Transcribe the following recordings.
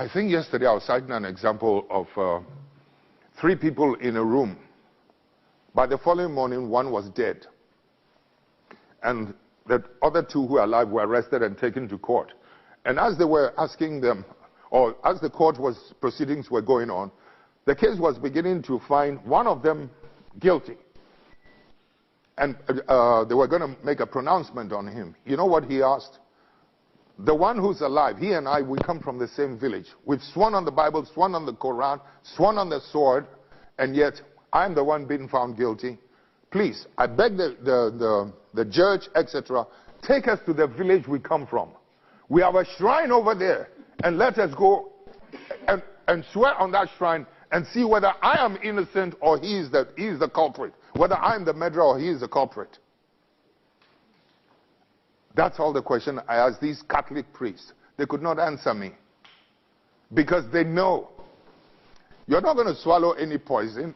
I think yesterday I was citing an example of 3 people in a room. By the following morning, 1 was dead. And the other 2 who were alive were arrested and taken to court. And as they were asking them, or as the proceedings were going on, the case was beginning to find one of them guilty. And they were going to make a pronouncement on him. You know what he asked? The one who's alive, he and I, we come from the same village. We've sworn on the Bible, sworn on the Quran, sworn on the sword, and yet I'm the one being found guilty. Please, I beg the judge, etc., take us to the village we come from. We have a shrine over there, and let us go and swear on that shrine and see whether I am innocent or he is the culprit, whether I am the murderer or he is the culprit. That's all the question I asked these Catholic priests. They could not answer me because they know you're not going to swallow any poison,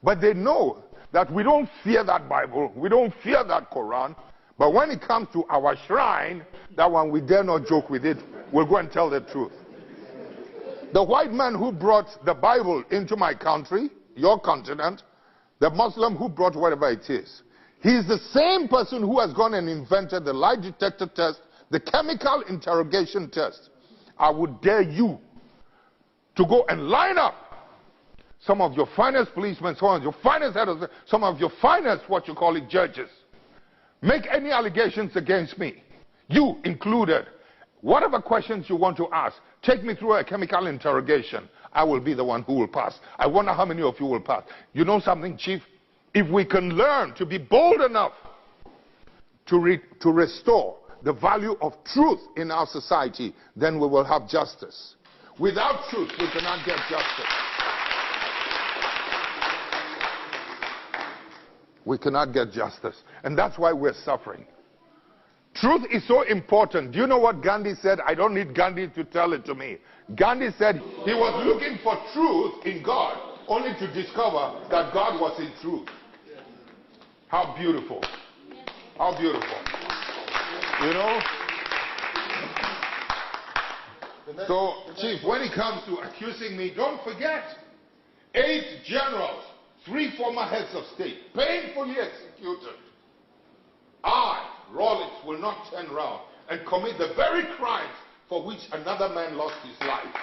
but they know that we don't fear that Bible, we don't fear that Quran, but when it comes to our shrine, that one we dare not joke with it. We'll go and tell the truth. The white man who brought the Bible into my country, your continent, the Muslim who brought whatever it is, he is the same person who has gone and invented the lie detector test, the chemical interrogation test. I would dare you to go and line up some of your finest policemen, some of your finest heads, some of your finest, what you call it, judges. Make any allegations against me, you included. Whatever questions you want to ask, take me through a chemical interrogation. I will be the one who will pass. I wonder how many of you will pass. You know something, Chief? If we can learn to be bold enough to restore the value of truth in our society, then we will have justice. Without truth, we cannot get justice. We cannot get justice. And that's why we're suffering. Truth is so important. Do you know what Gandhi said? I don't need Gandhi to tell it to me. Gandhi said he was looking for truth in God, only to discover that God was in truth. How beautiful. How beautiful. You know? So, Chief, when it comes to accusing me, don't forget, 8 generals, 3 former heads of state, painfully executed. I, Rawlings, will not turn around and commit the very crimes for which another man lost his life.